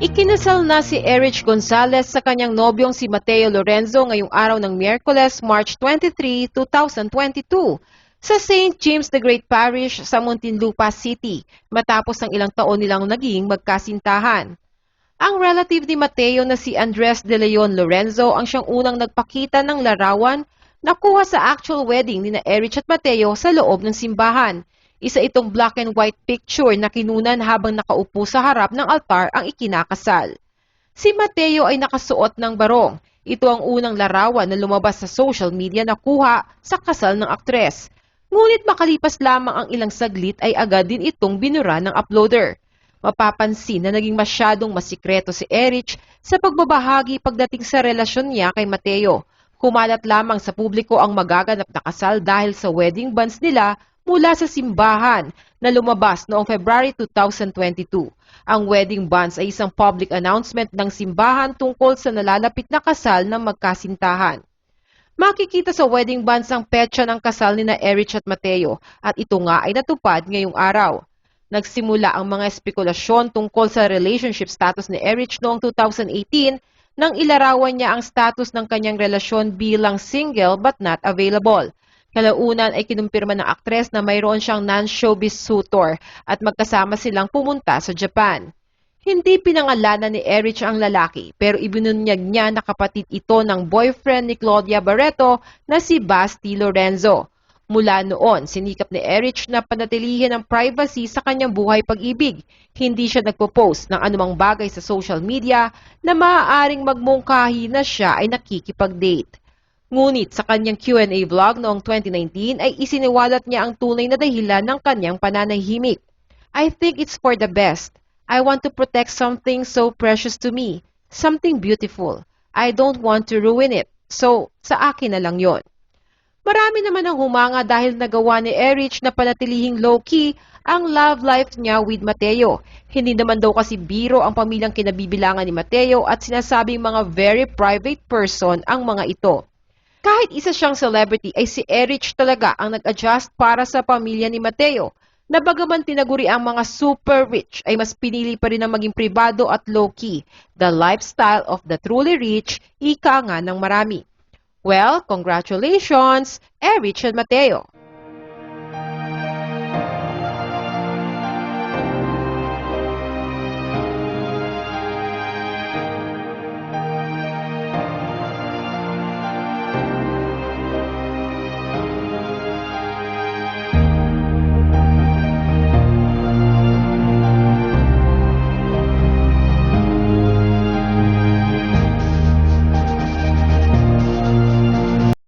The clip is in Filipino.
Ikinasal na si Erich Gonzalez sa kanyang nobyong si Mateo Lorenzo ngayong araw ng Miyerkules, March 23, 2022 sa St. James the Great Parish sa Muntinlupa City matapos ang ilang taon nilang naging magkasintahan. Ang relative ni Mateo na si Andres de Leon Lorenzo ang siyang unang nagpakita ng larawan na kuha sa actual wedding ni na Erich at Mateo sa loob ng simbahan. Isa itong black and white picture na kinunan habang nakaupo sa harap ng altar ang ikinakasal. Si Mateo ay nakasuot ng barong. Ito ang unang larawan na lumabas sa social media na kuha sa kasal ng aktres. Ngunit makalipas lamang ang ilang saglit ay agad din itong binura ng uploader. Mapapansin na naging masyadong masikreto si Erich sa pagbabahagi pagdating sa relasyon niya kay Mateo. Kumalat lamang sa publiko ang magaganap na kasal dahil sa wedding bands nila mula sa simbahan na lumabas noong February 2022. Ang wedding bands ay isang public announcement ng simbahan tungkol sa nalalapit na kasal ng magkasintahan. Makikita sa wedding bands ang petsa ng kasal ni na Erich at Mateo at ito nga ay natupad ngayong araw. Nagsimula ang mga espekulasyon tungkol sa relationship status ni Erich noong 2018 nang ilarawan niya ang status ng kanyang relasyon bilang single but not available. Kalaunan ay kinumpirma ng aktres na mayroon siyang non-showbiz suitor at magkasama silang pumunta sa Japan. Hindi pinangalanan ni Erich ang lalaki pero ibinunyag niya na kapatid ito ng boyfriend ni Claudia Barreto na si Basti Lorenzo. Mula noon, sinikap ni Erich na panatilihin ang privacy sa kanyang buhay pag-ibig. Hindi siya nagpo-post ng anumang bagay sa social media na maaaring magmungkahi na siya ay nakikipag-date. Ngunit sa kanyang Q&A vlog noong 2019 ay isiniwalat niya ang tunay na dahilan ng kanyang pananahimik. I think it's for the best. I want to protect something so precious to me. Something beautiful. I don't want to ruin it. So, sa akin na lang yon. Marami naman ang humanga dahil nagawa ni Erich na panatilihing low-key ang love life niya with Mateo. Hindi naman daw kasi biro ang pamilyang kinabibilangan ni Mateo at sinasabing mga very private person ang mga ito. Kahit isa siyang celebrity ay si Erich talaga ang nag-adjust para sa pamilya ni Mateo, na bagaman tinaguri ang mga super rich ay mas pinili pa rin ang maging pribado at low-key, the lifestyle of the truly rich, ika nga ng marami. Well, congratulations, Erich and Mateo!